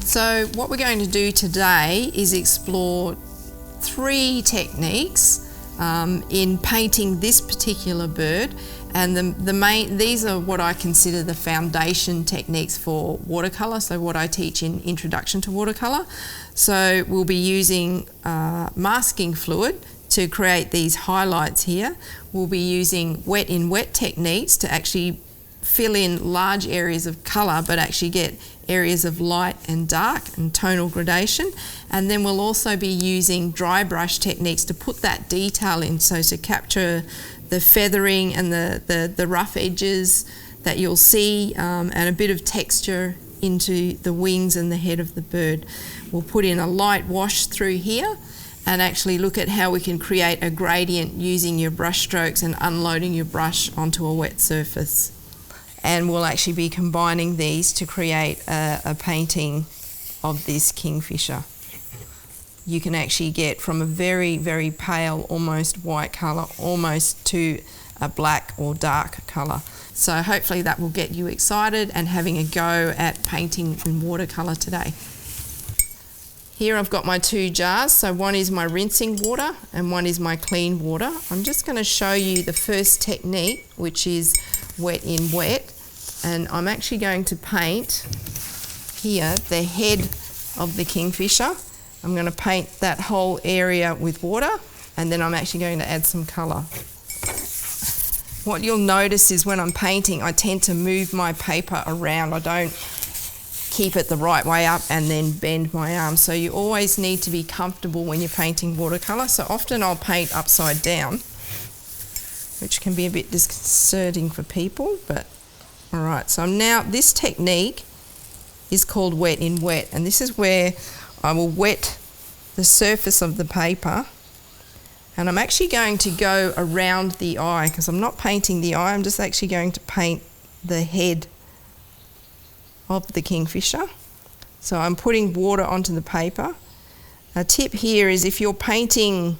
So what we're going to do today is explore 3 techniques in painting this particular bird, and these are what I consider the foundation techniques for watercolour, so what I teach in Introduction to Watercolour. So we'll be using masking fluid to create these highlights here. We'll be using wet in wet techniques to actually fill in large areas of colour but actually get areas of light and dark and tonal gradation, and then we'll also be using dry brush techniques to put that detail in, so to capture the feathering and the rough edges that you'll see, and a bit of texture into the wings and the head of the bird. We'll put in a light wash through here and actually look at how we can create a gradient using your brush strokes and unloading your brush onto a wet surface. And we'll actually be combining these to create a painting of this kingfisher. You can actually get from a very, very pale, almost white colour, almost to a black or dark colour. So hopefully that will get you excited and having a go at painting in watercolour today. Here I've got my 2 jars, so one is my rinsing water and one is my clean water. I'm just going to show you the first technique, which is wet in wet, and I'm actually going to paint here the head of the kingfisher. I'm going to paint that whole area with water, and then I'm actually going to add some colour. What you'll notice is when I'm painting, I tend to move my paper around. I don't keep it the right way up and then bend my arm. So you always need to be comfortable when you're painting watercolour. So often I'll paint upside down, which can be a bit disconcerting for people, but all right. So this technique is called wet in wet, and this is where I will wet the surface of the paper, and I'm actually going to go around the eye because I'm not painting the eye, I'm just actually going to paint the head of the kingfisher. So I'm putting water onto the paper. A tip here is if you're painting,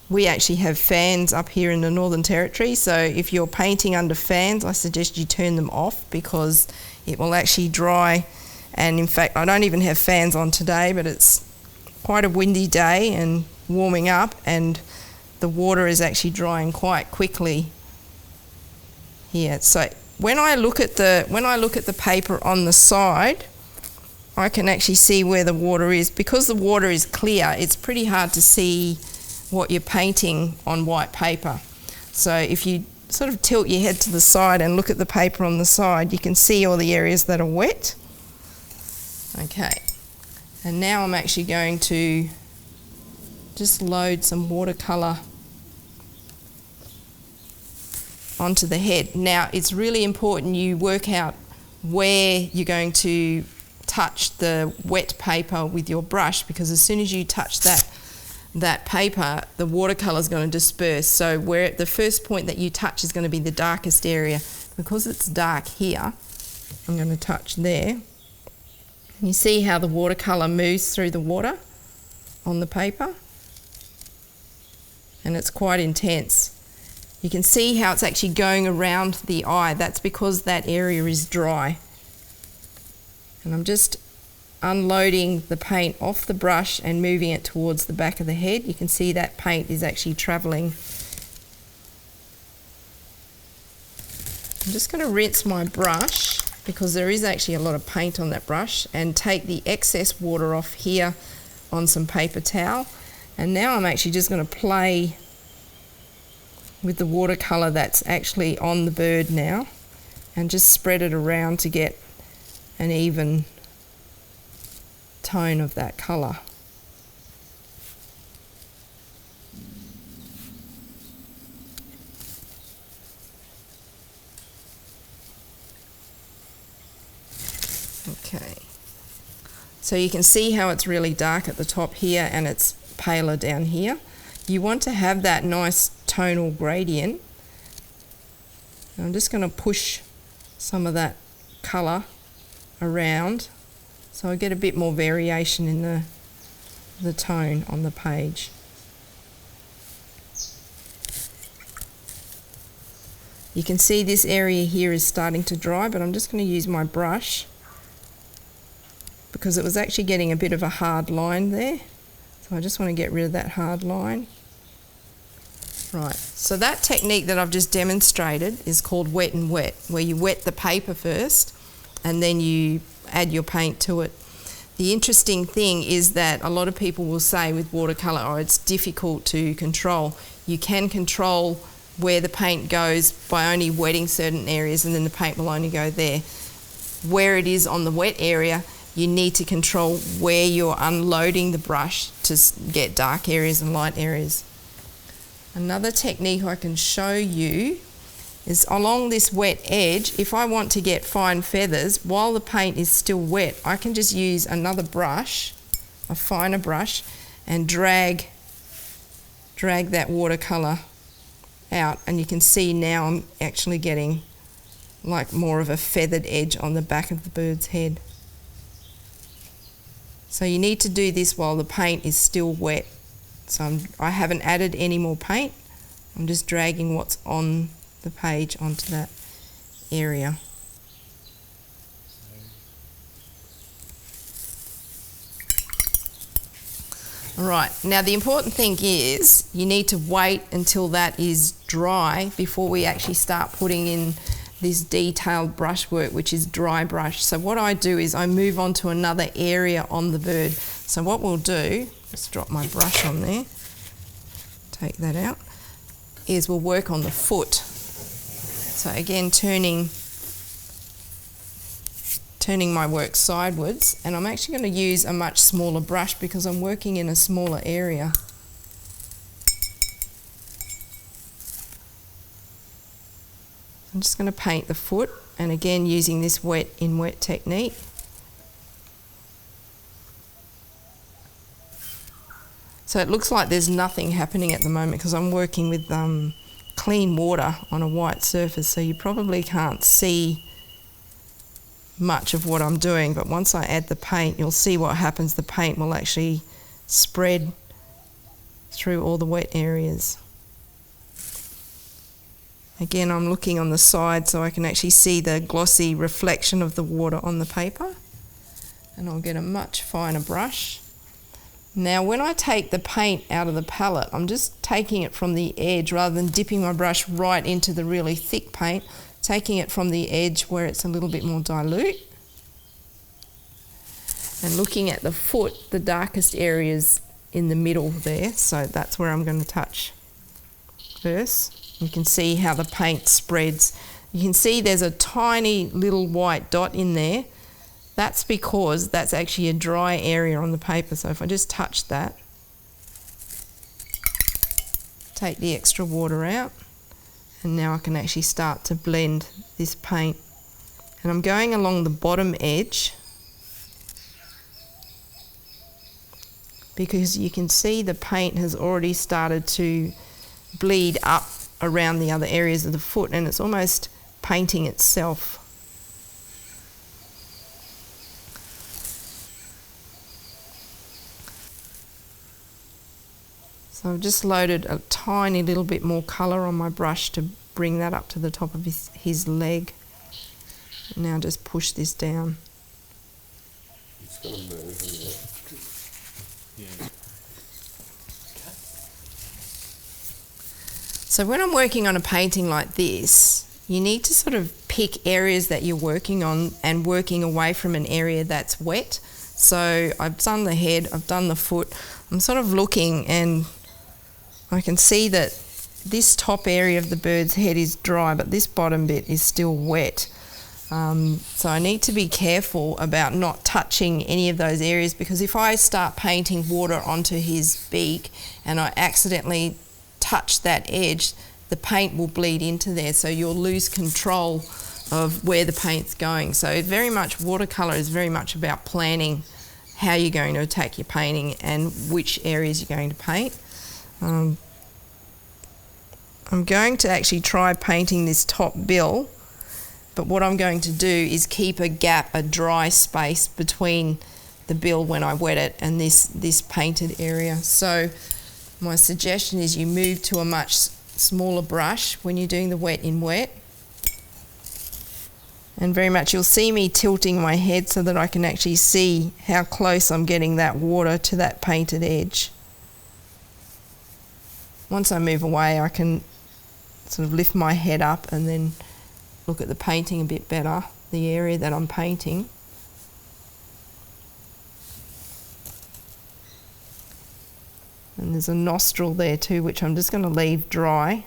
we actually have fans up here in the Northern Territory, so if you're painting under fans, I suggest you turn them off because it will actually dry. And in fact, I don't even have fans on today, but it's quite a windy day and warming up, and the water is actually drying quite quickly here. So when I look at the paper on the side, I can actually see where the water is. Because the water is clear, it's pretty hard to see what you're painting on white paper. So if you sort of tilt your head to the side and look at the paper on the side, you can see all the areas that are wet. Okay, and now I'm actually going to just load some watercolour onto the head. Now it's really important you work out where you're going to touch the wet paper with your brush, because as soon as you touch that paper, the watercolour is going to disperse. So where the first point that you touch is going to be the darkest area. Because it's dark here, I'm going to touch there. You see how the watercolour moves through the water on the paper, and it's quite intense. You can see how it's actually going around the eye. That's because that area is dry. And I'm just unloading the paint off the brush and moving it towards the back of the head. You can see that paint is actually travelling. I'm just going to rinse my brush because there is actually a lot of paint on that brush, and take the excess water off here on some paper towel. And now I'm actually just going to play with the watercolour that's actually on the bird now, and just spread it around to get an even tone of that colour. Okay, so you can see how it's really dark at the top here and it's paler down here. You want to have that nice tonal gradient. And I'm just going to push some of that colour around so I get a bit more variation in the tone on the page. You can see this area here is starting to dry, but I'm just going to use my brush because it was actually getting a bit of a hard line there. So I just want to get rid of that hard line. Right, so that technique that I've just demonstrated is called wet and wet, where you wet the paper first and then you add your paint to it. The interesting thing is that a lot of people will say with watercolour, oh, it's difficult to control. You can control where the paint goes by only wetting certain areas, and then the paint will only go there. Where it is on the wet area, you need to control where you're unloading the brush to get dark areas and light areas. Another technique I can show you is along this wet edge. If I want to get fine feathers while the paint is still wet, I can just use another brush, a finer brush, and drag that watercolour out, and you can see now I'm actually getting like more of a feathered edge on the back of the bird's head. So you need to do this while the paint is still wet. So I haven't added any more paint. I'm just dragging what's on the page onto that area. Right, now the important thing is you need to wait until that is dry before we actually start putting in this detailed brushwork, which is dry brush. So what I do is I move on to another area on the bird. So what we'll do, let's drop my brush on there, take that out, is we'll work on the foot. So again, turning my work sidewards, and I'm actually going to use a much smaller brush because I'm working in a smaller area. I'm just going to paint the foot, and again using this wet in wet technique. So it looks like there's nothing happening at the moment because I'm working with clean water on a white surface, so you probably can't see much of what I'm doing, but once I add the paint, you'll see what happens. The paint will actually spread through all the wet areas. Again, I'm looking on the side so I can actually see the glossy reflection of the water on the paper, and I'll get a much finer brush. Now when I take the paint out of the palette, I'm just taking it from the edge rather than dipping my brush right into the really thick paint, taking it from the edge where it's a little bit more dilute, and looking at the foot, the darkest areas in the middle there, so that's where I'm going to touch first. You can see how the paint spreads. You can see there's a tiny little white dot in there. That's because that's actually a dry area on the paper. So if I just touch that, take the extra water out, and now I can actually start to blend this paint. And I'm going along the bottom edge because you can see the paint has already started to bleed up around the other areas of the foot, and it's almost painting itself. So I've just loaded a tiny little bit more colour on my brush to bring that up to the top of his leg. And now just push this down. It's going to move, isn't it? Yeah. So when I'm working on a painting like this, you need to sort of pick areas that you're working on and working away from an area that's wet. So I've done the head, I've done the foot. I'm sort of looking, and I can see that this top area of the bird's head is dry, but this bottom bit is still wet. So I need to be careful about not touching any of those areas, because if I start painting water onto his beak and I accidentally touch that edge, the paint will bleed into there, so you'll lose control of where the paint's going. So very much watercolour is very much about planning how you're going to attack your painting and which areas you're going to paint. I'm going to actually try painting this top bill, but what I'm going to do is keep a gap, a dry space between the bill when I wet it and this painted area. So my suggestion is you move to a much smaller brush when you're doing the wet in wet, And very much you'll see me tilting my head so that I can actually see how close I'm getting that water to that painted edge. Once I move away, I can sort of lift my head up and then look at the painting a bit better, the area that I'm painting. And there's a nostril there too, which I'm just going to leave dry.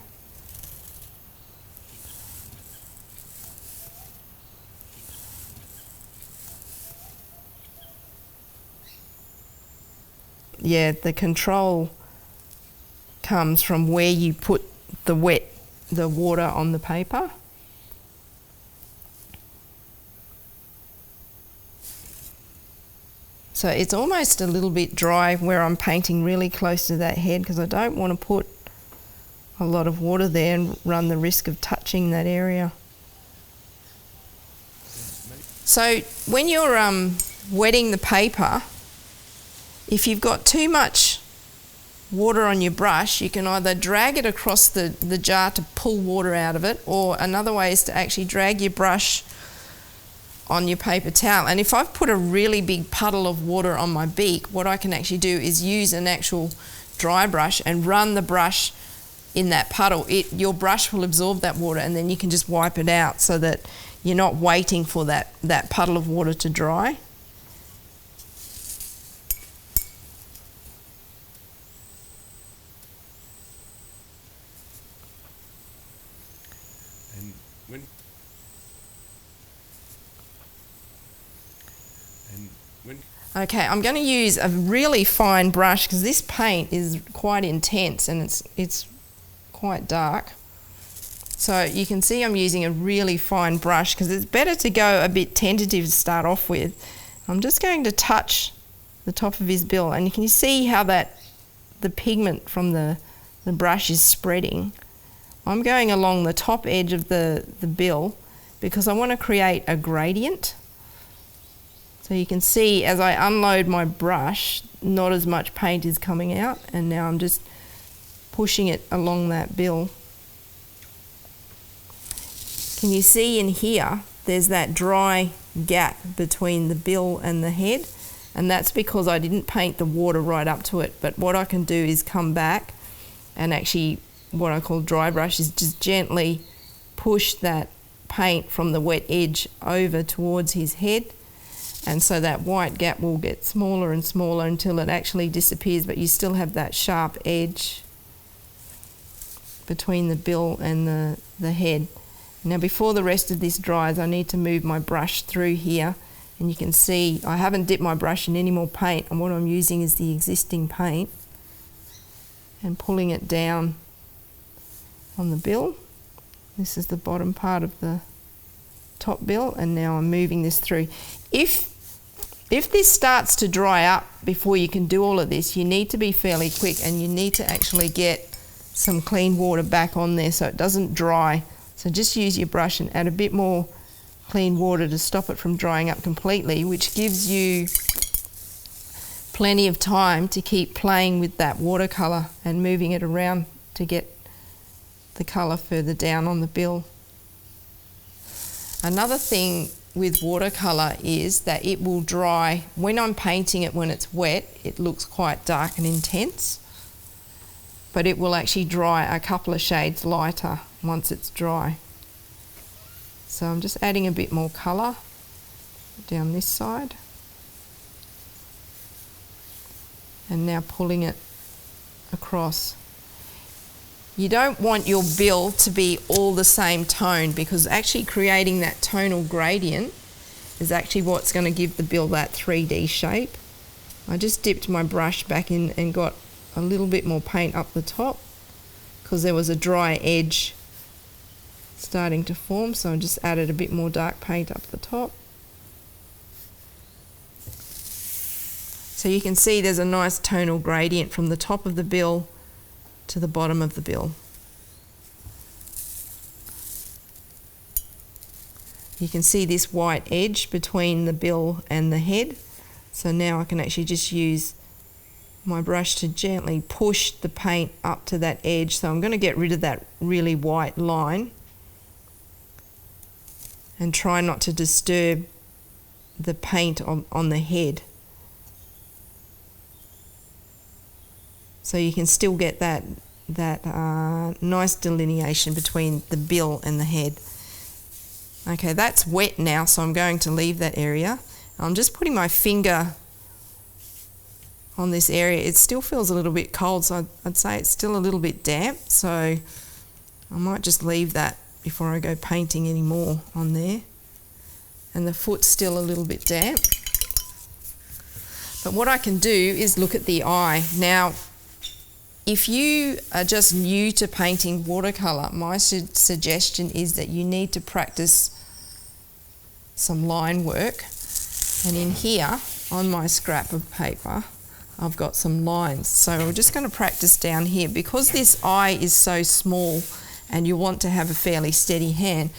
Yeah, the control comes from where you put the water on the paper. So it's almost a little bit dry where I'm painting really close to that head, because I don't want to put a lot of water there and run the risk of touching that area. So when you're wetting the paper, if you've got too much water on your brush, you can either drag it across the jar to pull water out of it, or another way is to actually drag your brush on your paper towel. And if I've put a really big puddle of water on my beak, what I can actually do is use an actual dry brush and run the brush in that puddle. Your brush will absorb that water, and then you can just wipe it out so that you're not waiting for that puddle of water to dry. Okay, I'm going to use a really fine brush because this paint is quite intense and it's quite dark. So you can see I'm using a really fine brush because it's better to go a bit tentative to start off with. I'm just going to touch the top of his bill, and you can see how the pigment from the brush is spreading. I'm going along the top edge of the bill because I want to create a gradient. So you can see as I unload my brush, not as much paint is coming out, and now I'm just pushing it along that bill. Can you see in here, there's that dry gap between the bill and the head, and that's because I didn't paint the water right up to it. But what I can do is come back and actually, what I call dry brush, is just gently push that paint from the wet edge over towards his head. And so that white gap will get smaller and smaller until it actually disappears, but you still have that sharp edge between the bill and the head. Now before the rest of this dries, I need to move my brush through here, and you can see I haven't dipped my brush in any more paint, and what I'm using is the existing paint and pulling it down on the bill. This is the bottom part of the top bill, and now I'm moving this through. If this starts to dry up before you can do all of this, you need to be fairly quick, and you need to actually get some clean water back on there so it doesn't dry. So just use your brush and add a bit more clean water to stop it from drying up completely, which gives you plenty of time to keep playing with that watercolour and moving it around to get the colour further down on the bill. Another thing with watercolour is that it will dry. When I'm painting it when it's wet, it looks quite dark and intense, but it will actually dry a couple of shades lighter once it's dry. So I'm just adding a bit more colour down this side, and now pulling it across. You don't want your bill to be all the same tone, because actually creating that tonal gradient is actually what's going to give the bill that 3D shape. I just dipped my brush back in and got a little bit more paint up the top because there was a dry edge starting to form, so I just added a bit more dark paint up the top. So you can see there's a nice tonal gradient from the top of the bill to the bottom of the bill. You can see this white edge between the bill and the head. So now I can actually just use my brush to gently push the paint up to that edge. So I'm going to get rid of that really white line. and try not to disturb the paint on the head. So you can still get that nice delineation between the bill and the head. Okay, that's wet now, so I'm going to leave that area. I'm just putting my finger on this area. It still feels a little bit cold, so I'd say it's still a little bit damp, so I might just leave that before I go painting any more on there. And the foot's still a little bit damp. But what I can do is look at the eye. Now, if you are just new to painting watercolour, my suggestion is that you need to practice some line work. And in here, on my scrap of paper, I've got some lines. So we're just going to practice down here. Because this eye is so small and you want to have a fairly steady hand,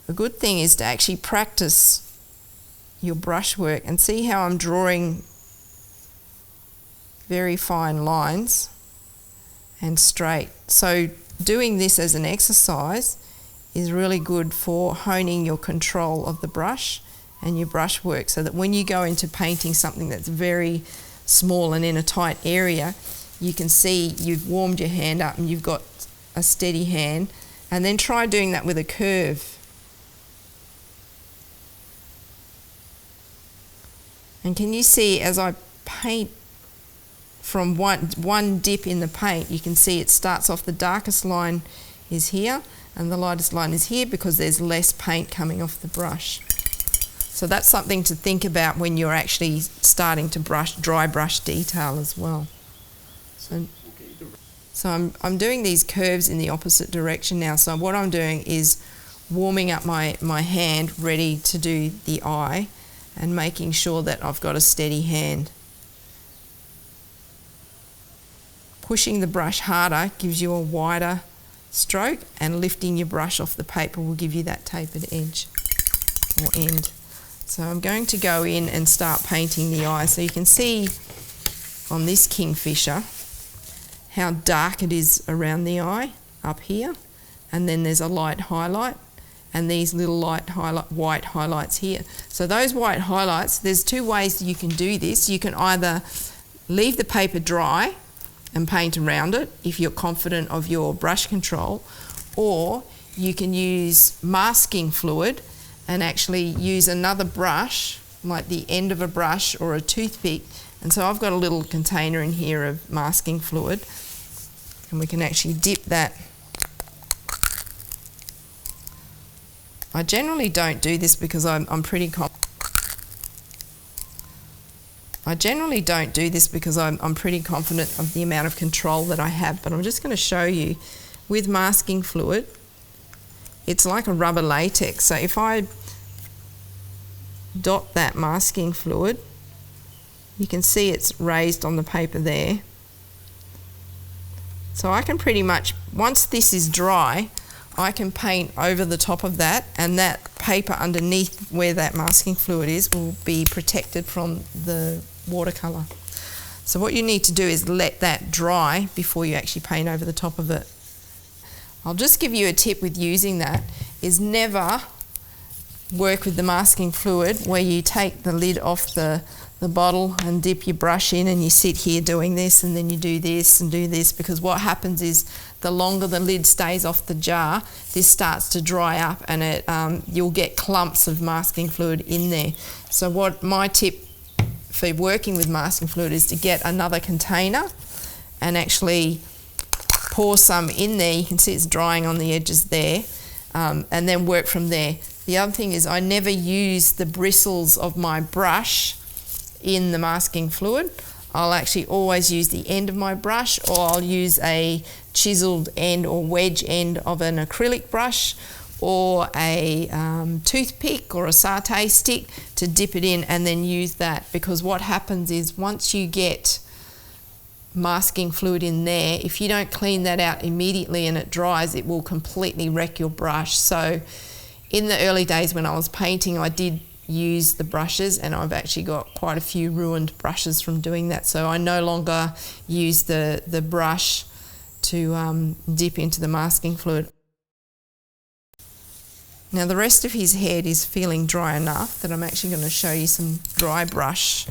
a good thing is to actually practice your brush work and see how I'm drawing very fine lines and straight. So doing this as an exercise is really good for honing your control of the brush and your brush work, so that when you go into painting something that's very small and in a tight area, you can see you've warmed your hand up and you've got a steady hand. And then try doing that with a curve. And can you see as I paint from one dip in the paint, you can see it starts off, the darkest line is here and the lightest line is here because there's less paint coming off the brush. So that's something to think about when you're actually starting to dry brush detail as well. So I'm doing these curves in the opposite direction now. So what I'm doing is warming up my hand ready to do the eye and making sure that I've got a steady hand. Pushing the brush harder gives you a wider stroke, and lifting your brush off the paper will give you that tapered edge or end. So I'm going to go in and start painting the eye. So you can see on this kingfisher how dark it is around the eye up here, and then there's a light highlight and these little white highlights here. So those white highlights, there's two ways you can do this. You can either leave the paper dry and paint around it if you're confident of your brush control, or you can use masking fluid and actually use another brush, like the end of a brush or a toothpick. And so I've got a little container in here of masking fluid, and we can actually dip that. I generally don't do this because I'm pretty confident of the amount of control that I have, but I'm just going to show you with masking fluid. It's like a rubber latex. So if I dot that masking fluid, you can see it's raised on the paper there. So I can pretty much, once this is dry, I can paint over the top of that, and that paper underneath where that masking fluid is will be protected from the watercolour. So what you need to do is let that dry before you actually paint over the top of it. I'll just give you a tip with using that, is never work with the masking fluid where you take the lid off the bottle and dip your brush in and you sit here doing this and then you do this and do this, because what happens is the longer the lid stays off the jar, this starts to dry up and you'll get clumps of masking fluid in there. So what my tip for working with masking fluid is to get another container and actually pour some in there. You can see it's drying on the edges there, and then work from there. The other thing is I never use the bristles of my brush in the masking fluid. I'll actually always use the end of my brush, or I'll use a chiseled end or wedge end of an acrylic brush, or a toothpick or a satay stick to dip it in and then use that. Because what happens is once you get masking fluid in there, if you don't clean that out immediately and it dries, it will completely wreck your brush. So in the early days when I was painting, I did use the brushes, and I've actually got quite a few ruined brushes from doing that. So I no longer use the brush to dip into the masking fluid. Now the rest of his head is feeling dry enough that I'm actually going to show you some dry brush.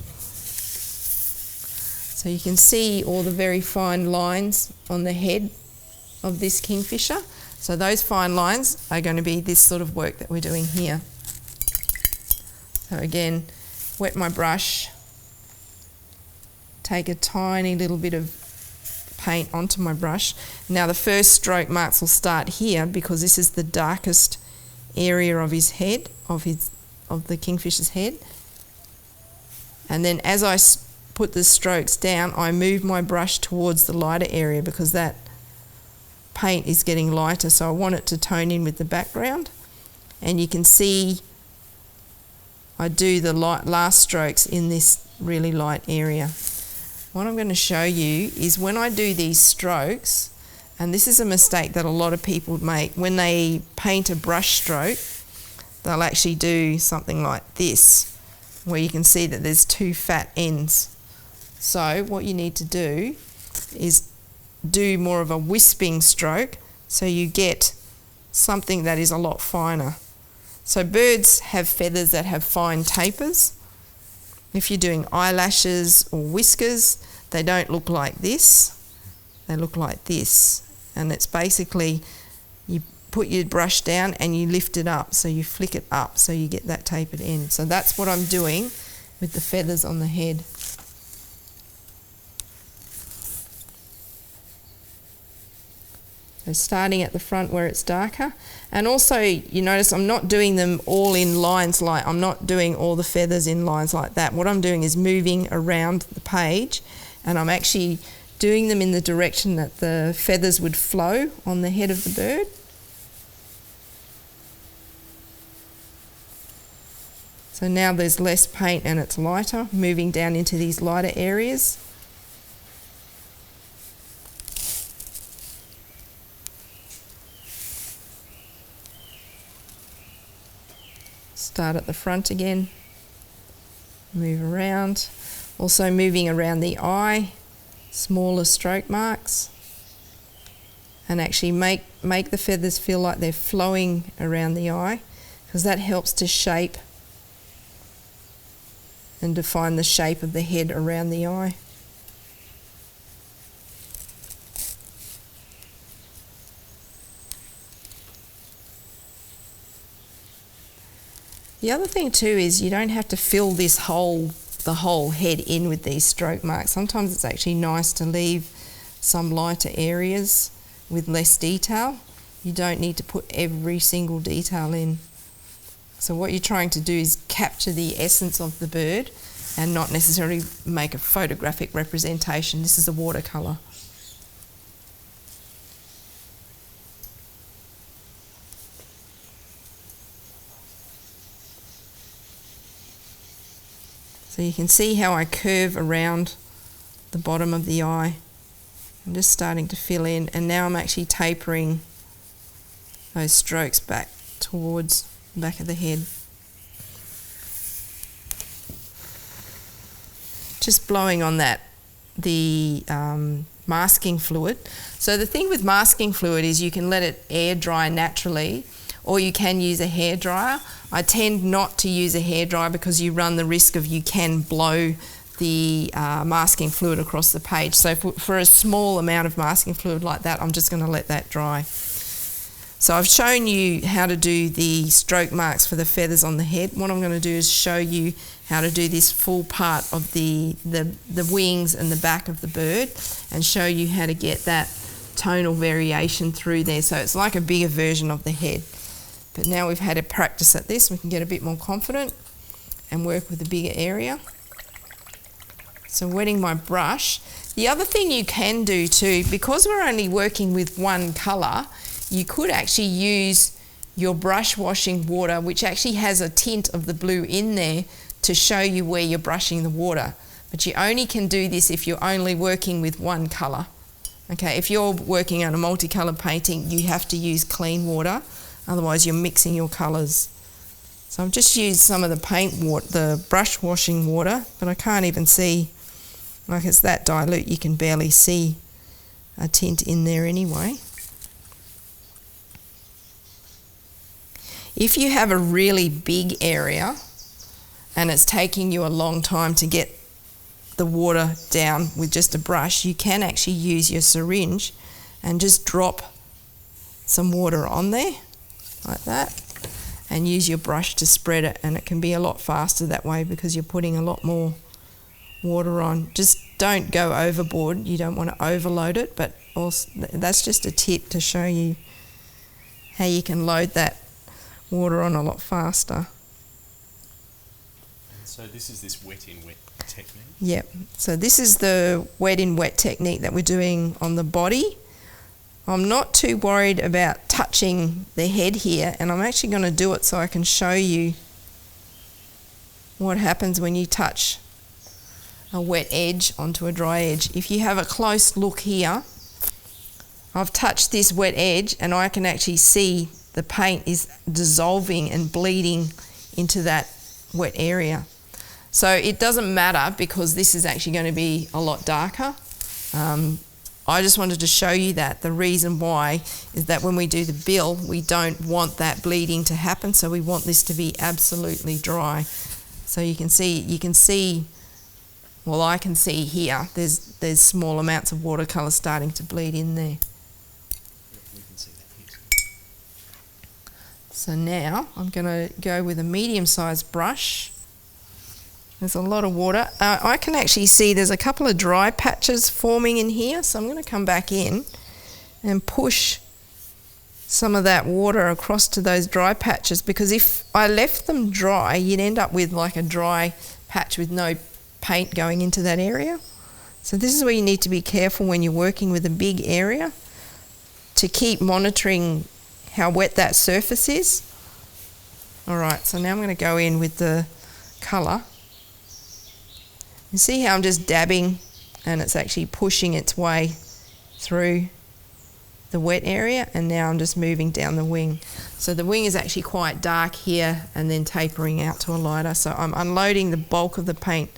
So you can see all the very fine lines on the head of this kingfisher. So those fine lines are going to be this sort of work that we're doing here. So again, wet my brush, take a tiny little bit of paint onto my brush. Now the first stroke marks will start here because this is the darkest area of his head, of the kingfisher's head. And then as I put the strokes down, I move my brush towards the lighter area because that paint is getting lighter, so I want it to tone in with the background. And you can see I do the last strokes in this really light area. What I'm going to show you is when I do these strokes, and this is a mistake that a lot of people make, when they paint a brush stroke, they'll actually do something like this, where you can see that there's two fat ends. So what you need to do is do more of a wisping stroke so you get something that is a lot finer. So birds have feathers that have fine tapers. If you're doing eyelashes or whiskers, they don't look like this, they look like this. And it's basically, you put your brush down and you lift it up, so you flick it up so you get that tapered end. So that's what I'm doing with the feathers on the head. So starting at the front where it's darker. And also you notice I'm not doing them all in lines, like I'm not doing all the feathers in lines like that. What I'm doing is moving around the page, and I'm actually doing them in the direction that the feathers would flow on the head of the bird. So now there's less paint and it's lighter, moving down into these lighter areas. Start at the front again, move around, also moving around the eye, smaller stroke marks, and actually make the feathers feel like they're flowing around the eye, because that helps to shape and define the shape of the head around the eye. The other thing too is you don't have to fill the whole head in with these stroke marks. Sometimes it's actually nice to leave some lighter areas with less detail. You don't need to put every single detail in. So what you're trying to do is capture the essence of the bird and not necessarily make a photographic representation. This is a watercolour. So you can see how I curve around the bottom of the eye. I'm just starting to fill in, and now I'm actually tapering those strokes back towards the back of the head. Just blowing on the masking fluid. So the thing with masking fluid is you can let it air dry naturally, or you can use a hairdryer. I tend not to use a hairdryer because you run the risk of you can blow the masking fluid across the page. So for a small amount of masking fluid like that, I'm just going to let that dry. So I've shown you how to do the stroke marks for the feathers on the head. What I'm going to do is show you how to do this full part of the wings and the back of the bird, and show you how to get that tonal variation through there. So it's like a bigger version of the head. But now we've had a practice at this, we can get a bit more confident and work with a bigger area. So wetting my brush. The other thing you can do too, because we're only working with one colour, you could actually use your brush washing water, which actually has a tint of the blue in there, to show you where you're brushing the water. But you only can do this if you're only working with one colour. Okay, if you're working on a multicoloured painting, you have to use clean water. Otherwise you're mixing your colours. So I've just used some of the paint water, the brush washing water, but I can't even see, like it's that dilute you can barely see a tint in there anyway. If you have a really big area and it's taking you a long time to get the water down with just a brush, you can actually use your syringe and just drop some water on there like that and use your brush to spread it, and it can be a lot faster that way because you're putting a lot more water on. Just don't go overboard, you don't want to overload it, but also that's just a tip to show you how you can load that water on a lot faster. And so this is this wet in wet technique? Yep, so this is the wet in wet technique that we're doing on the body. I'm not too worried about touching the head here, and I'm actually going to do it so I can show you what happens when you touch a wet edge onto a dry edge. If you have a close look here, I've touched this wet edge and I can actually see the paint is dissolving and bleeding into that wet area. So it doesn't matter because this is actually going to be a lot darker. I just wanted to show you that. The reason why is that when we do the bill, we don't want that bleeding to happen, so we want this to be absolutely dry. So you can see, well, I can see here, there's small amounts of watercolour starting to bleed in there. We can see that here. So now I'm going to go with a medium-sized brush. There's a lot of water. I can actually see there's a couple of dry patches forming in here, so I'm going to come back in and push some of that water across to those dry patches, because if I left them dry, you'd end up with like a dry patch with no paint going into that area. So this is where you need to be careful when you're working with a big area, to keep monitoring how wet that surface is. Alright, so now I'm going to go in with the colour. You see how I'm just dabbing and it's actually pushing its way through the wet area, and now I'm just moving down the wing. So the wing is actually quite dark here and then tapering out to a lighter. So I'm unloading the bulk of the paint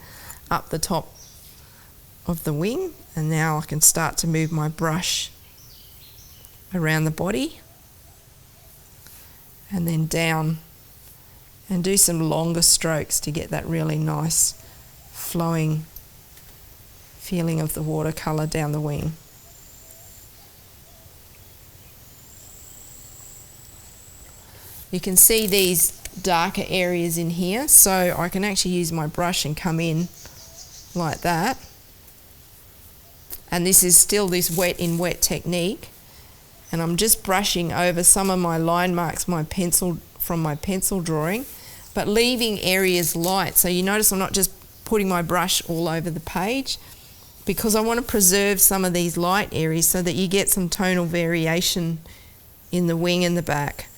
up the top of the wing, and now I can start to move my brush around the body and then down and do some longer strokes to get that really nice flowing feeling of the watercolour down the wing. You can see these darker areas in here, so I can actually use my brush and come in like that. And this is still this wet in wet technique, and I'm just brushing over some of my line marks from my pencil drawing, but leaving areas light. So you notice I'm not just putting my brush all over the page, because I want to preserve some of these light areas so that you get some tonal variation in the wing and the back.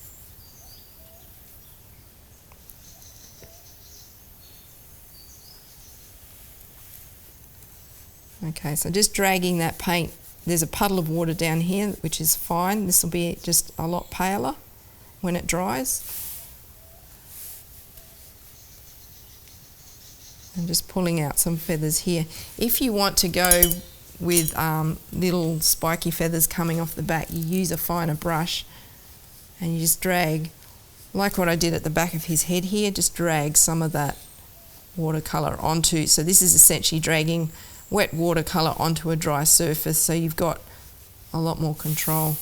Okay, so just dragging that paint. There's a puddle of water down here, which is fine. This will be just a lot paler when it dries. And just pulling out some feathers here. If you want to go with little spiky feathers coming off the back, you use a finer brush and you just drag, like what I did at the back of his head here, just drag some of that watercolour onto. So this is essentially dragging wet watercolour onto a dry surface, so you've got a lot more control.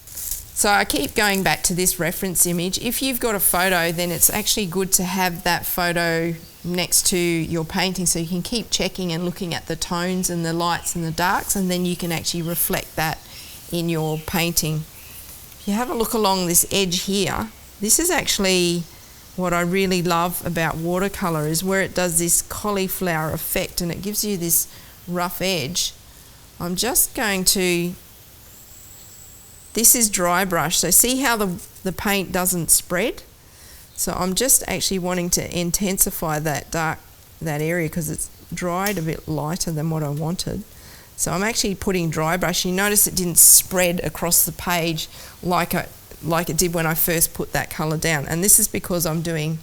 So I keep going back to this reference image. If you've got a photo, then it's actually good to have that photo next to your painting, so you can keep checking and looking at the tones and the lights and the darks, and then you can actually reflect that in your painting. If you have a look along this edge here, this is actually what I really love about watercolour, is where it does this cauliflower effect and it gives you this rough edge. I'm just going to, this is dry brush, so see how the paint doesn't spread? So I'm just actually wanting to intensify that area because it's dried a bit lighter than what I wanted. So I'm actually putting dry brush. You notice it didn't spread across the page like it did when I first put that colour down. And this is because I'm doing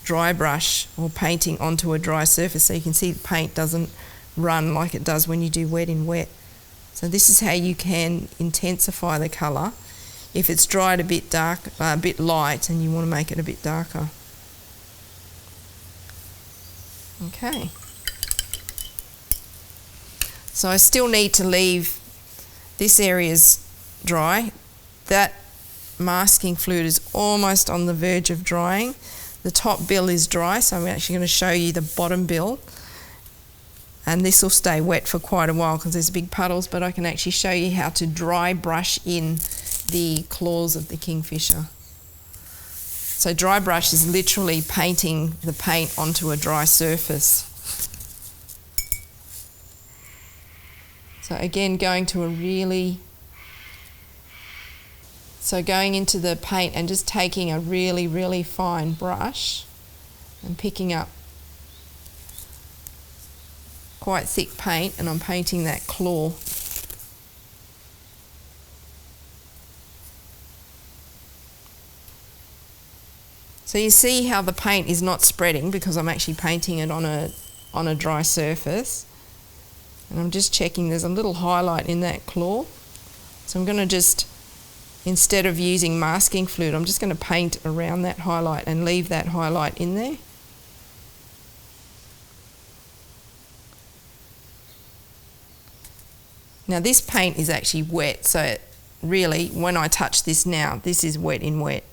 dry brush or painting onto a dry surface, so you can see the paint doesn't run like it does when you do wet in wet. So this is how you can intensify the colour. if it's dried a bit dark, a bit light, and you want to make it a bit darker. Okay. So I still need to leave this area's dry. That masking fluid is almost on the verge of drying. The top bill is dry, so I'm actually going to show you the bottom bill. And this will stay wet for quite a while because there's big puddles, but I can actually show you how to dry brush in the claws of the kingfisher. So dry brush is literally painting the paint onto a dry surface. So again, going into the paint and just taking a really, really fine brush and picking up quite thick paint, and I'm painting that claw. So you see how the paint is not spreading because I'm actually painting it on a dry surface. And I'm just checking there's a little highlight in that claw. So I'm going to just, instead of using masking fluid, I'm just going to paint around that highlight and leave that highlight in there. Now this paint is actually wet, so really when I touch this now, this is wet in wet.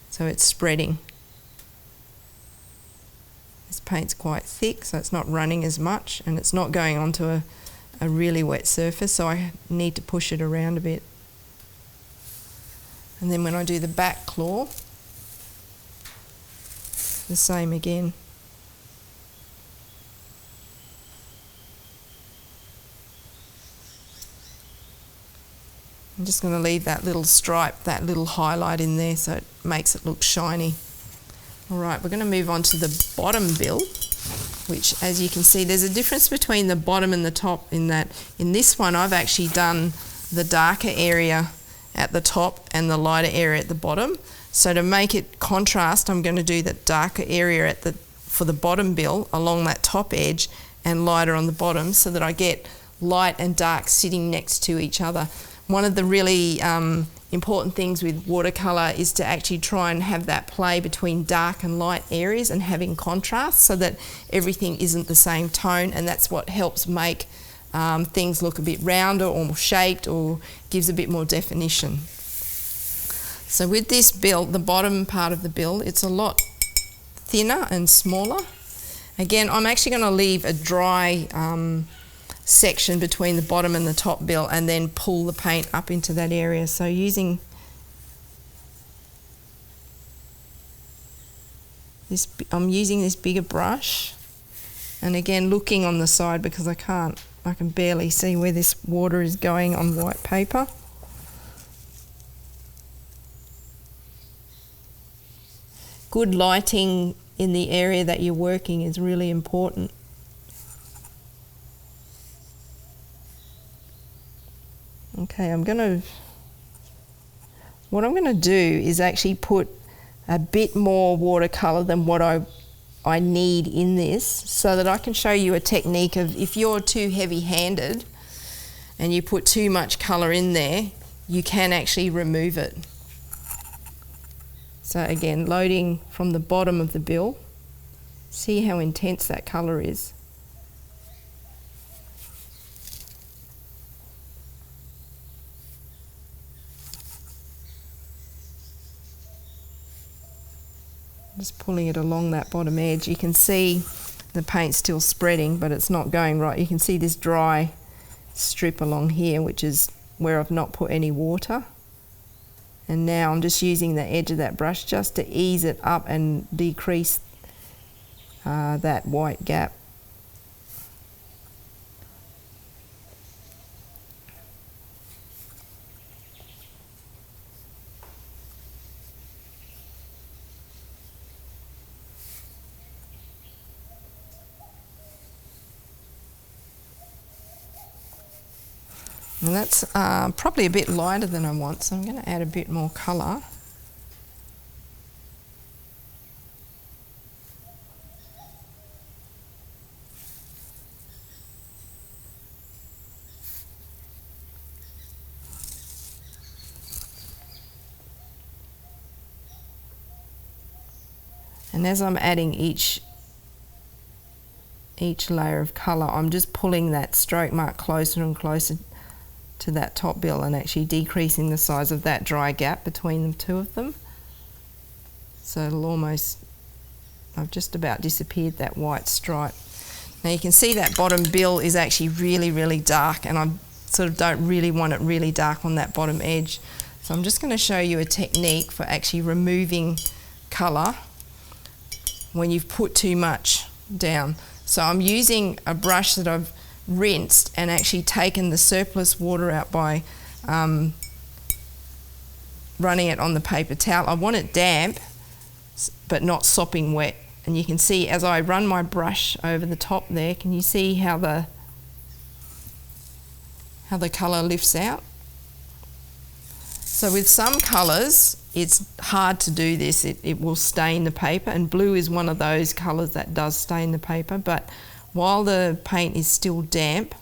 So it's spreading. This paint's quite thick, so it's not running as much, and it's not going onto a really wet surface, so I need to push it around a bit. And then when I do the back claw, the same again. I'm just going to leave that little stripe, that little highlight in there so it makes it look shiny. Alright, we're going to move on to the bottom bill, which, as you can see, there's a difference between the bottom and the top in that in this one I've actually done the darker area at the top and the lighter area at the bottom. So to make it contrast, I'm going to do the darker area for the bottom bill along that top edge and lighter on the bottom, so that I get light and dark sitting next to each other. One of the really important things with watercolour is to actually try and have that play between dark and light areas and having contrast so that everything isn't the same tone, and that's what helps make things look a bit rounder or more shaped or gives a bit more definition. So with this bill, the bottom part of the bill, it's a lot thinner and smaller. Again, I'm actually going to leave a dry section between the bottom and the top bill and then pull the paint up into that area. So using this, I'm using this bigger brush, and again looking on the side because I can barely see where this water is going on white paper. Good lighting in the area that you're working is really important. Okay, what I'm going to do is actually put a bit more watercolour than what I need in this, so that I can show you a technique of, if you're too heavy-handed and you put too much colour in there, you can actually remove it. So again, loading from the bottom of the bill, see how intense that colour is. Just pulling it along that bottom edge. You can see the paint still spreading, but it's not going right. You can see this dry strip along here, which is where I've not put any water. And now I'm just using the edge of that brush just to ease it up and decrease that white gap. And that's probably a bit lighter than I want, so I'm going to add a bit more colour. And as I'm adding each layer of colour, I'm just pulling that stroke mark closer and closer to that top bill and actually decreasing the size of that dry gap between the two of them. So it'll almost, I've just about disappeared that white stripe. Now you can see that bottom bill is actually really, really dark, and I sort of don't really want it really dark on that bottom edge. So I'm just going to show you a technique for actually removing colour when you've put too much down. So I'm using a brush that I've rinsed and actually taken the surplus water out by running it on the paper towel. I want it damp but not sopping wet, and you can see as I run my brush over the top there, can you see how the colour lifts out? So with some colours it's hard to do this, it will stain the paper, and blue is one of those colours that does stain the paper, but while the paint is still damp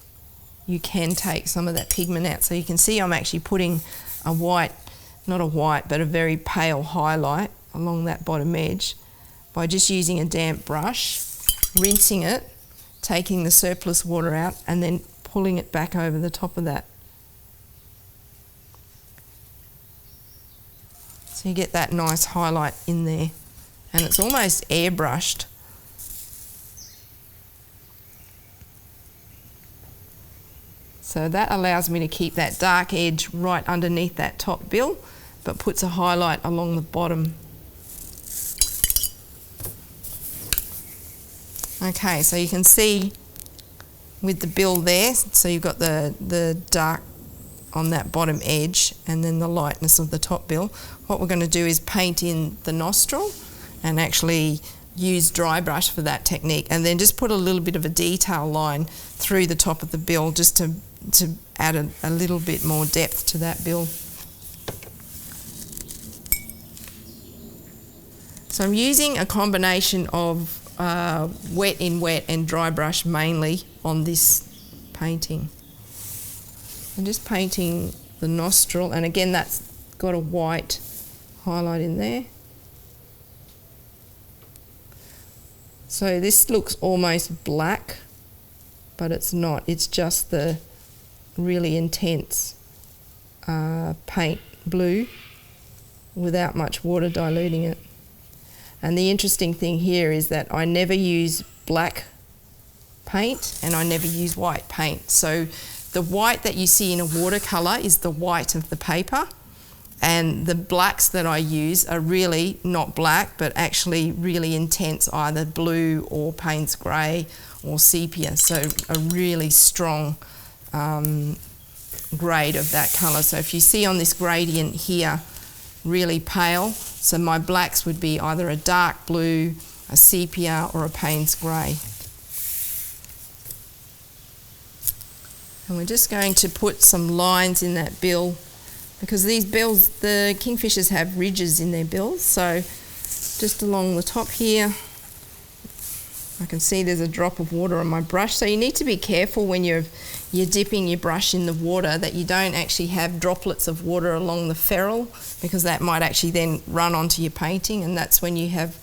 you can take some of that pigment out. So you can see I'm actually putting a white, not a white, but a very pale highlight along that bottom edge by just using a damp brush, rinsing it, taking the surplus water out and then pulling it back over the top of that. So you get that nice highlight in there, and it's almost airbrushed. So that allows me to keep that dark edge right underneath that top bill, but puts a highlight along the bottom. Okay, so you can see with the bill there, so you've got the dark on that bottom edge and then the lightness of the top bill. What we're going to do is paint in the nostril and actually use dry brush for that technique, and then just put a little bit of a detail line through the top of the bill just to add a little bit more depth to that bill. So I'm using a combination of wet in wet and dry brush mainly on this painting. I'm just painting the nostril, and again that's got a white highlight in there. So this looks almost black, but it's not, it's just the really intense paint blue without much water diluting it. And the interesting thing here is that I never use black paint and I never use white paint. So the white that you see in a watercolour is the white of the paper, and the blacks that I use are really not black but actually really intense, either blue or Payne's grey or sepia, so a really strong grade of that colour. So if you see on this gradient here, really pale, so my blacks would be either a dark blue, a sepia or a Payne's grey. And we're just going to put some lines in that bill, because these bills, the kingfishers have ridges in their bills, so just along the top here I can see there's a drop of water on my brush. So you need to be careful when you're dipping your brush in the water that you don't actually have droplets of water along the ferrule, because that might actually then run onto your painting, and that's when you have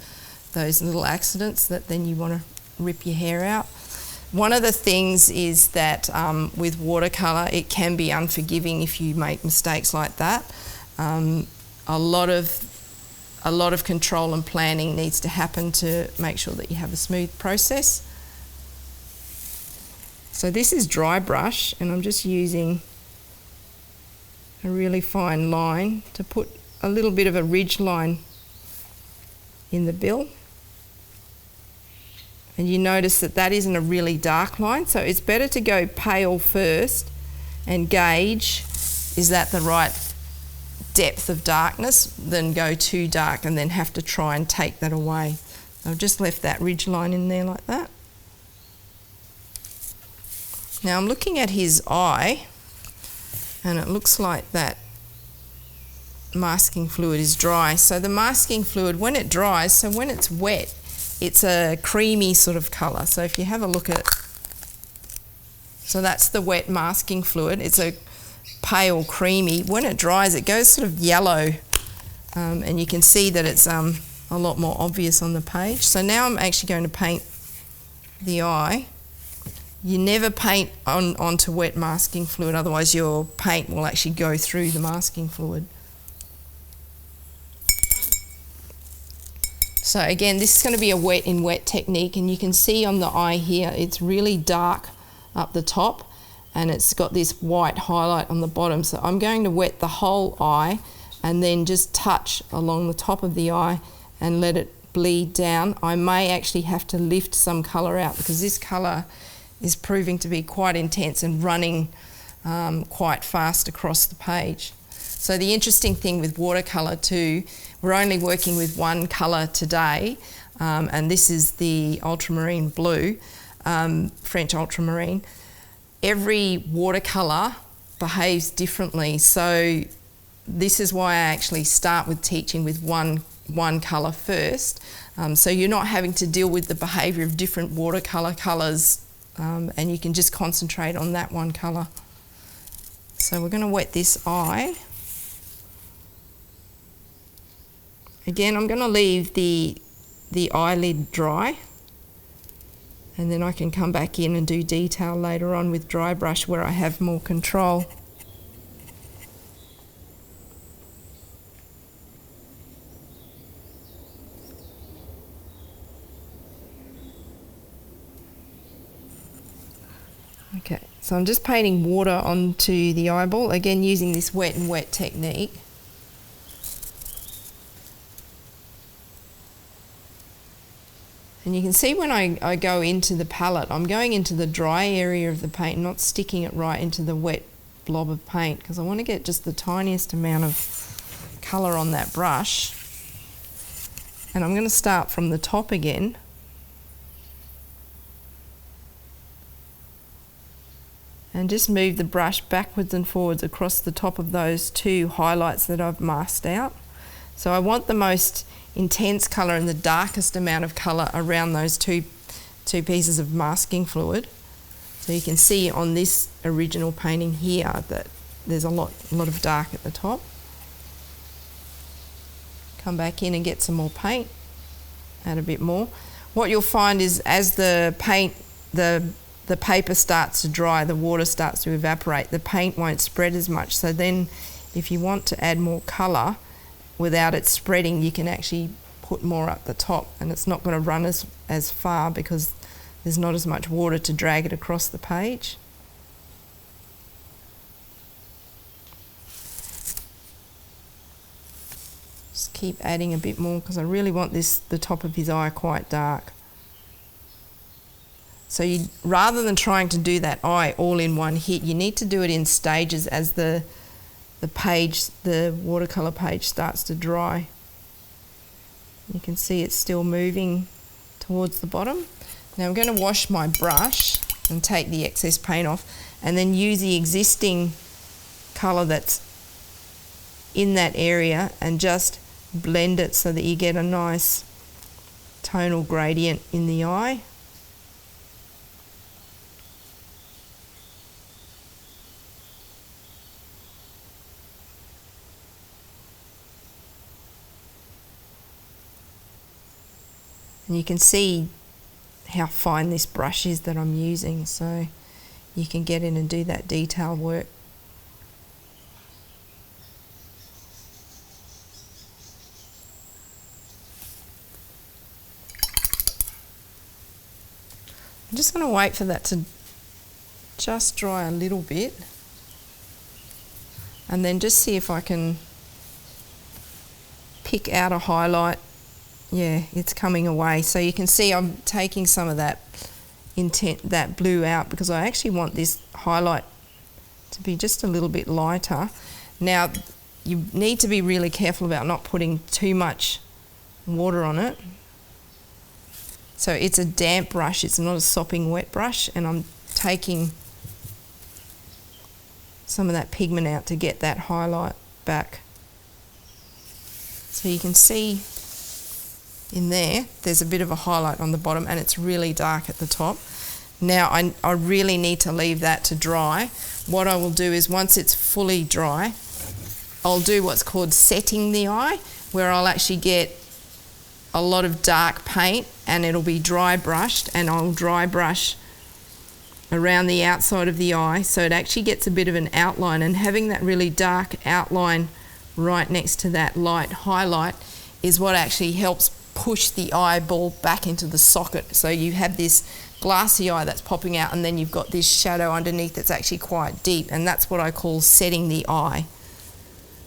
those little accidents that then you want to rip your hair out. One of the things is that with watercolour it can be unforgiving if you make mistakes like that. A lot of control and planning needs to happen to make sure that you have a smooth process. So this is dry brush, and I'm just using a really fine line to put a little bit of a ridge line in the bill. And you notice that that isn't a really dark line, so it's better to go pale first and gauge, is that the right depth of darkness, than go too dark and then have to try and take that away. I've just left that ridge line in there like that. Now I'm looking at his eye, and it looks like that masking fluid is dry. So the masking fluid, when it dries, so when it's wet, it's a creamy sort of colour. So if you have a look at, so that's the wet masking fluid. It's a pale creamy. When it dries it goes sort of yellow, and you can see that it's, I'll a lot more obvious on the page. So now I'm actually going to paint the eye. You never paint onto wet masking fluid, otherwise your paint will actually go through the masking fluid. So again, this is going to be a wet in wet technique, and you can see on the eye here it's really dark up the top and it's got this white highlight on the bottom. So I'm going to wet the whole eye and then just touch along the top of the eye and let it bleed down. I may actually have to lift some colour out because this colour is proving to be quite intense and running quite fast across the page. So the interesting thing with watercolour too, we're only working with one colour today, and this is the ultramarine blue, French ultramarine. Every watercolour behaves differently, so this is why I actually start with teaching with one colour first, so you're not having to deal with the behaviour of different watercolour colours, and you can just concentrate on that one colour. So we're going to wet this eye. Again, I'm going to leave the eyelid dry, and then I can come back in and do detail later on with dry brush where I have more control. Okay, so I'm just painting water onto the eyeball, again using this wet and wet technique. And you can see when I go into the palette, I'm going into the dry area of the paint, not sticking it right into the wet blob of paint, because I want to get just the tiniest amount of colour on that brush. And I'm going to start from the top again. And just move the brush backwards and forwards across the top of those two highlights that I've masked out. So I want the most intense colour and the darkest amount of colour around those two pieces of masking fluid. So you can see on this original painting here that there's a lot of dark at the top. Come back in and get some more paint, add a bit more. What you'll find is as the paint, the paper starts to dry, the water starts to evaporate, the paint won't spread as much. So then if you want to add more colour without it spreading, you can actually put more up the top, and it's not going to run as far because there's not as much water to drag it across the page. Just keep adding a bit more because I really want the top of his eye quite dark. So rather than trying to do that eye all in one hit, you need to do it in stages as the watercolour page starts to dry. You can see it's still moving towards the bottom. Now I'm going to wash my brush and take the excess paint off, and then use the existing colour that's in that area and just blend it so that you get a nice tonal gradient in the eye. And you can see how fine this brush is that I'm using, so you can get in and do that detail work. I'm just going to wait for that to just dry a little bit, and then just see if I can pick out a highlight. Yeah, it's coming away. So you can see I'm taking some of that blue out because I actually want this highlight to be just a little bit lighter. Now, you need to be really careful about not putting too much water on it. So it's a damp brush, it's not a sopping wet brush, and I'm taking some of that pigment out to get that highlight back. So you can see in there's a bit of a highlight on the bottom, and it's really dark at the top. Now I really need to leave that to dry. What I will do is once it's fully dry, I'll do what's called setting the eye, where I'll actually get a lot of dark paint, and it'll be dry brushed, and I'll dry brush around the outside of the eye so it actually gets a bit of an outline, and having that really dark outline right next to that light highlight is what actually helps push the eyeball back into the socket. So you have this glassy eye that's popping out, and then you've got this shadow underneath that's actually quite deep, and that's what I call setting the eye.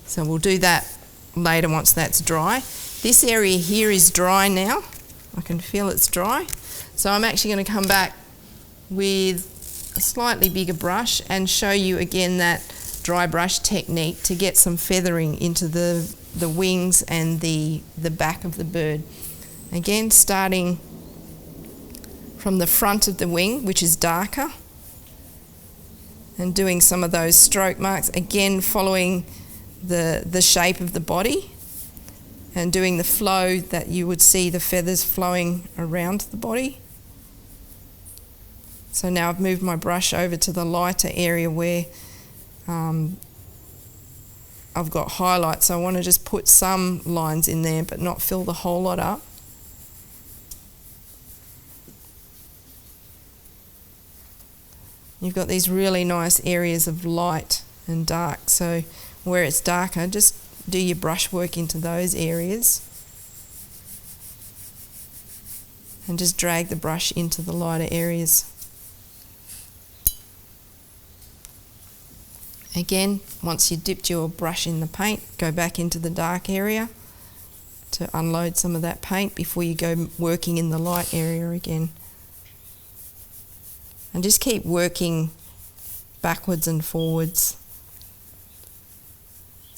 So we'll do that later once that's dry. This area here is dry now. I can feel it's dry. So I'm actually going to come back with a slightly bigger brush and show you again that dry brush technique to get some feathering into the wings and the back of the bird. Again, starting from the front of the wing, which is darker, and doing some of those stroke marks, again following the shape of the body and doing the flow that you would see the feathers flowing around the body. So now I've moved my brush over to the lighter area where I've got highlights. So I want to just put some lines in there but not fill the whole lot up. You've got these really nice areas of light and dark, so where it's darker, just do your brush work into those areas and just drag the brush into the lighter areas. Again, once you dipped your brush in the paint, go back into the dark area to unload some of that paint before you go working in the light area again. And just keep working backwards and forwards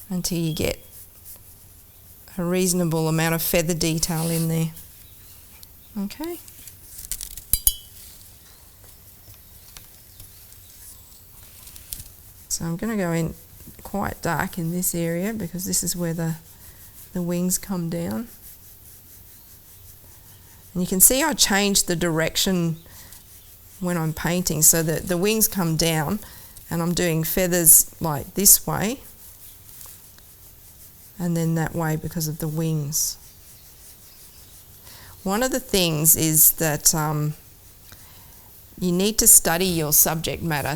until you get a reasonable amount of feather detail in there. Okay. So I'm going to go in quite dark in this area because this is where the wings come down. And you can see I changed the direction when I'm painting so that the wings come down, and I'm doing feathers like this way and then that way because of the wings. One of the things is that you need to study your subject matter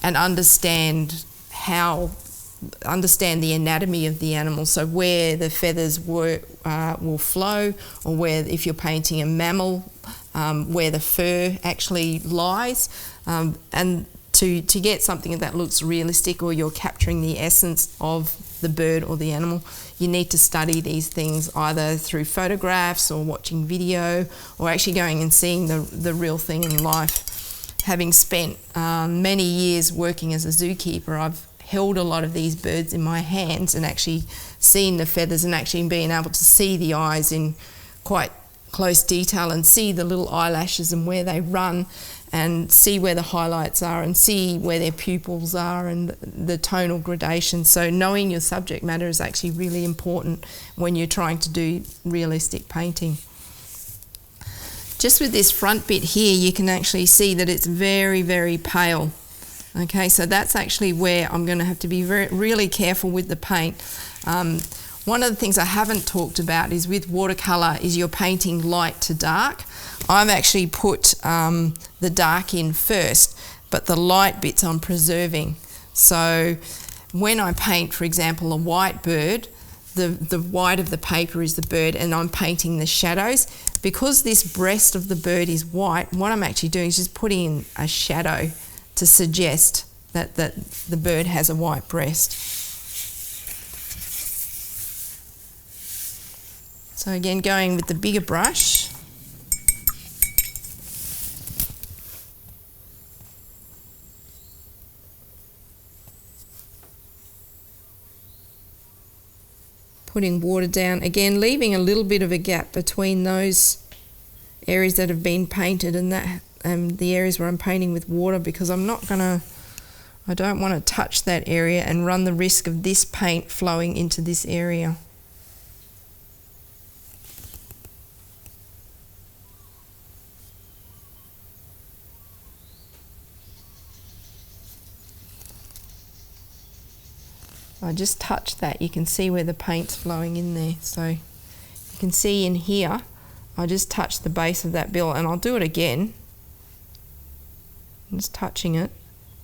and understand the anatomy of the animal, so where the feathers will flow, or where, if you're painting a mammal, where the fur actually lies, and to get something that looks realistic, or you're capturing the essence of the bird or the animal, you need to study these things either through photographs or watching video, or actually going and seeing the real thing in life. Having spent many years working as a zookeeper, I've held a lot of these birds in my hands and actually seen the feathers and actually being able to see the eyes in quite close detail and see the little eyelashes and where they run and see where the highlights are and see where their pupils are and the tonal gradation. So knowing your subject matter is actually really important when you're trying to do realistic painting. Just with this front bit here, you can actually see that it's very, very pale. Okay, so that's actually where I'm going to have to be really careful with the paint. One of the things I haven't talked about is with watercolour is you're painting light to dark. I've actually put the dark in first, but the light bits I'm preserving. So when I paint, for example, a white bird, the white of the paper is the bird, and I'm painting the shadows. Because this breast of the bird is white, what I'm actually doing is just putting in a shadow to suggest that the bird has a white breast. So again, going with the bigger brush. Putting water down, again leaving a little bit of a gap between those areas that have been painted and the areas where I'm painting with water, because I don't want to touch that area and run the risk of this paint flowing into this area. I just touch that, you can see where the paint's flowing in there, so you can see in here, I just touched the base of that bill, and I'll do it again. I'm just touching it.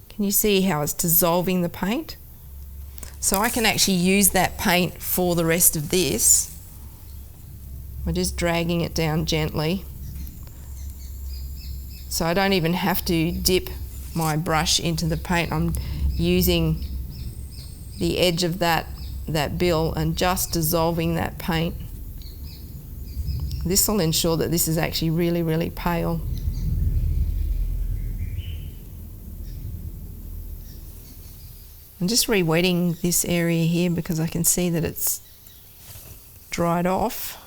Can you see how it's dissolving the paint? So I can actually use that paint for the rest of this. I'm just dragging it down gently. So I don't even have to dip my brush into the paint. I'm using the edge of that bill and just dissolving that paint. This will ensure that this is actually really, really pale. I'm just re-wetting this area here because I can see that it's dried off.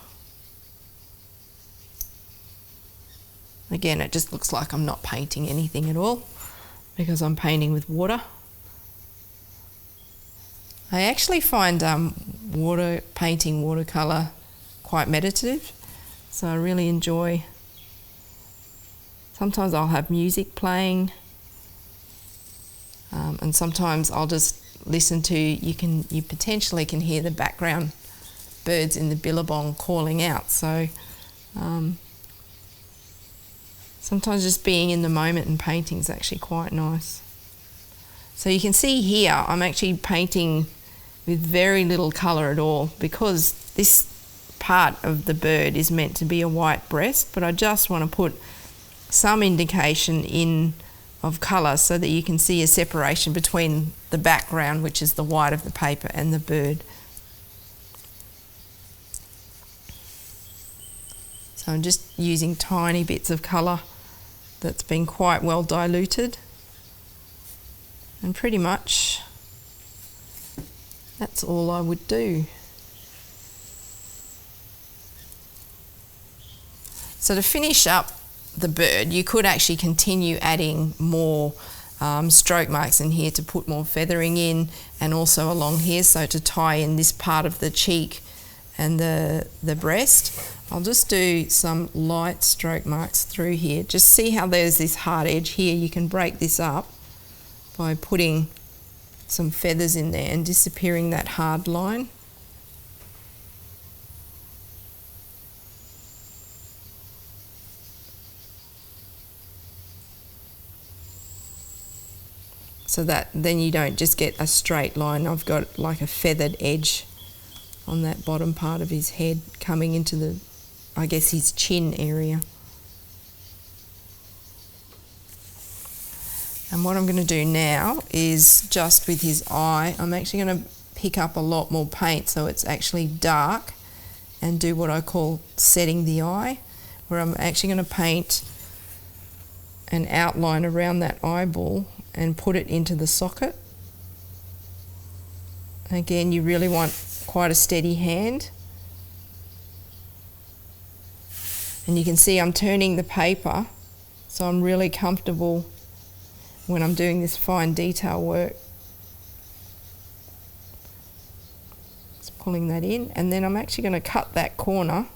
Again, it just looks like I'm not painting anything at all because I'm painting with water. I actually find painting watercolour quite meditative, so I really enjoy. Sometimes I'll have music playing, and sometimes I'll just listen to, you potentially can hear the background birds in the billabong calling out. So sometimes just being in the moment and painting is actually quite nice. So you can see here I'm actually painting with very little colour at all because this part of the bird is meant to be a white breast, but I just want to put some indication in of colour so that you can see a separation between the background, which is the white of the paper, and the bird. So I'm just using tiny bits of colour that's been quite well diluted, and pretty much that's all I would do. So to finish up the bird, you could actually continue adding more stroke marks in here to put more feathering in, and also along here, so to tie in this part of the cheek and the breast. I'll just do some light stroke marks through here. Just see how there's this hard edge here. You can break this up by putting some feathers in there and disappearing that hard line. So that then you don't just get a straight line. I've got like a feathered edge on that bottom part of his head coming into the, I guess, his chin area. And what I'm going to do now is just with his eye, I'm actually going to pick up a lot more paint so it's actually dark, and do what I call setting the eye, where I'm actually going to paint an outline around that eyeball and put it into the socket. Again, you really want quite a steady hand. And you can see I'm turning the paper, so I'm really comfortable when I'm doing this fine detail work. Just pulling that in, and then I'm actually going to cut that corner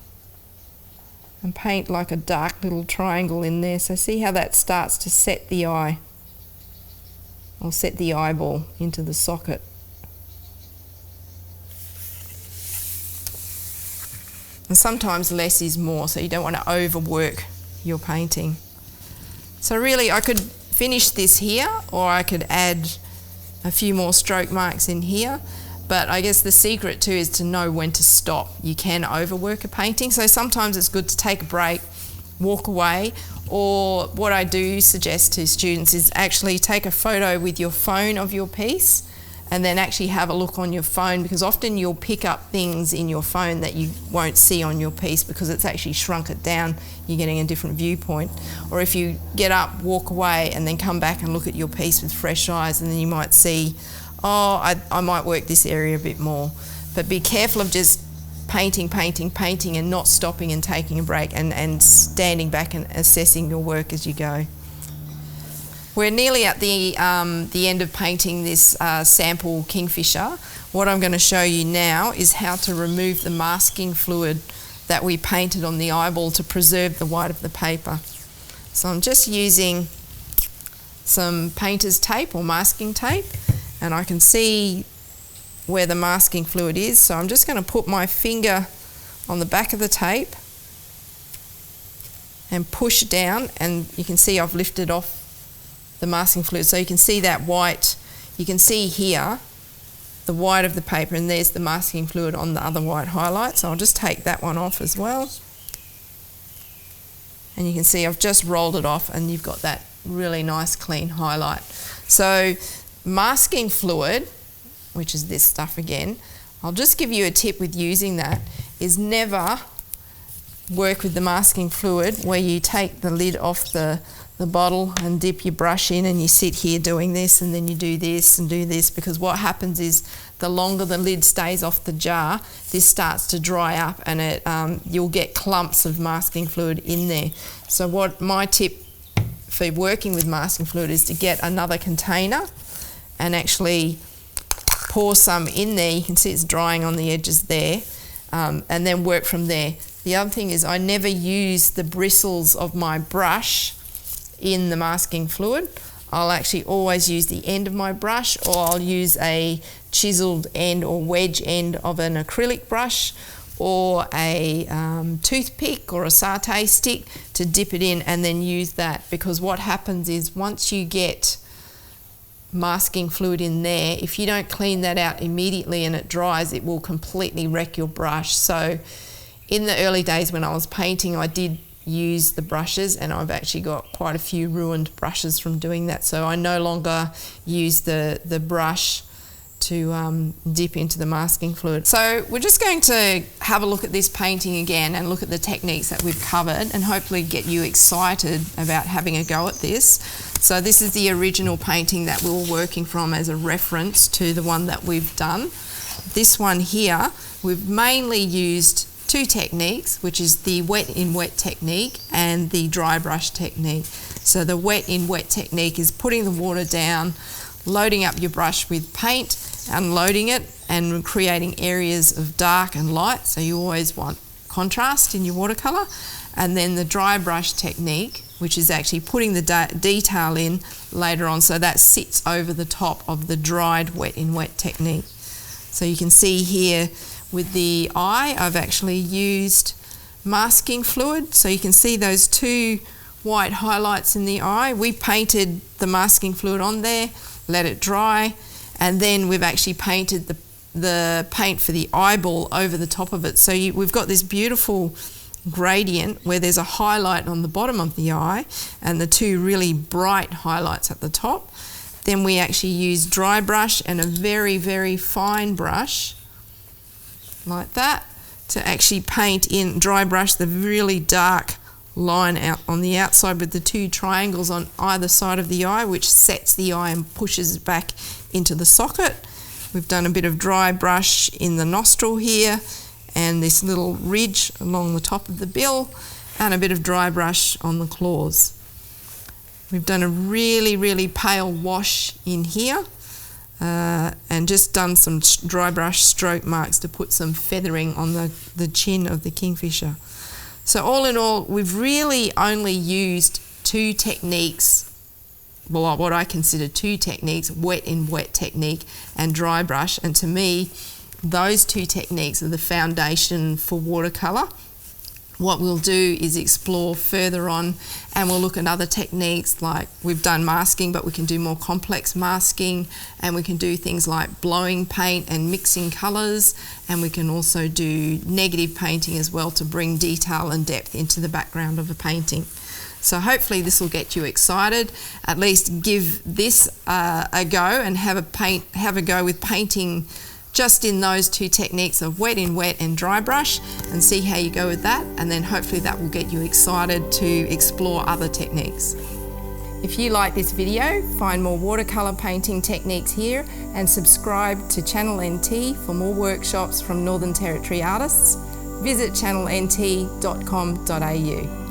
and paint like a dark little triangle in there. So see how that starts to set the eye, or set the eyeball into the socket. And sometimes less is more, so you don't want to overwork your painting. So really I could finish this here, or I could add a few more stroke marks in here, but I guess the secret too is to know when to stop. You can overwork a painting, so sometimes it's good to take a break, walk away, or what I do suggest to students is actually take a photo with your phone of your piece and then actually have a look on your phone, because often you'll pick up things in your phone that you won't see on your piece because it's actually shrunk it down. You're getting a different viewpoint. Or if you get up, walk away, and then come back and look at your piece with fresh eyes, and then you might see, oh, I might work this area a bit more. But be careful of just painting and not stopping and taking a break and standing back and assessing your work as you go. We're nearly at the end of painting this sample kingfisher. What I'm going to show you now is how to remove the masking fluid that we painted on the eyeball to preserve the white of the paper. So I'm just using some painter's tape or masking tape, and I can see where the masking fluid is. So I'm just going to put my finger on the back of the tape and push down, and you can see I've lifted off the masking fluid, so you can see that white. You can see here the white of the paper, and there's the masking fluid on the other white highlight. So I'll just take that one off as well. And you can see I've just rolled it off, and you've got that really nice clean highlight. So masking fluid, which is this stuff again, I'll just give you a tip with using that, is never work with the masking fluid where you take the lid off the bottle and dip your brush in and you sit here doing this and then you do this and do this, because what happens is the longer the lid stays off the jar, this starts to dry up and you'll get clumps of masking fluid in there. So what my tip for working with masking fluid is to get another container and actually pour some in there. You can see it's drying on the edges there, and then work from there. The other thing is I never use the bristles of my brush in the masking fluid. I'll actually always use the end of my brush, or I'll use a chiseled end or wedge end of an acrylic brush, or a toothpick or a satay stick to dip it in and then use that, because what happens is once you get masking fluid in there, if you don't clean that out immediately and it dries, it will completely wreck your brush. So in the early days when I was painting, I did use the brushes, and I've actually got quite a few ruined brushes from doing that. So I no longer use the brush to dip into the masking fluid. So we're just going to have a look at this painting again and look at the techniques that we've covered, and hopefully get you excited about having a go at this. So this is the original painting that we were working from as a reference to the one that we've done. This one here, we've mainly used two techniques, which is the wet in wet technique and the dry brush technique. So the wet in wet technique is putting the water down, loading up your brush with paint, unloading it and creating areas of dark and light. So you always want contrast in your watercolour. And then the dry brush technique, which is actually putting the detail in later on, so that sits over the top of the dried wet in wet technique. So you can see here with the eye, I've actually used masking fluid. So you can see those two white highlights in the eye. We painted the masking fluid on there, let it dry, and then we've actually painted the paint for the eyeball over the top of it. So we've got this beautiful gradient where there's a highlight on the bottom of the eye and the two really bright highlights at the top. Then we actually use dry brush and a very, very fine brush like that to actually paint in dry brush the really dark line out on the outside with the two triangles on either side of the eye, which sets the eye and pushes it back into the socket. We've done a bit of dry brush in the nostril here and this little ridge along the top of the bill, and a bit of dry brush on the claws. We've done a really, really pale wash in here, and just done some dry brush stroke marks to put some feathering on the chin of the kingfisher. So all in all, we've really only used two techniques, well, what I consider two techniques, wet in wet technique and dry brush, and to me those two techniques are the foundation for watercolour. What we'll do is explore further on, and we'll look at other techniques, like we've done masking, but we can do more complex masking, and we can do things like blowing paint and mixing colours, and we can also do negative painting as well to bring detail and depth into the background of a painting. So hopefully this will get you excited. At least give this a go and have a go with painting just in those two techniques of wet in wet and dry brush, and see how you go with that, and then hopefully that will get you excited to explore other techniques. If you like this video, find more watercolour painting techniques here and subscribe to Channel NT for more workshops from Northern Territory artists. Visit channelnt.com.au.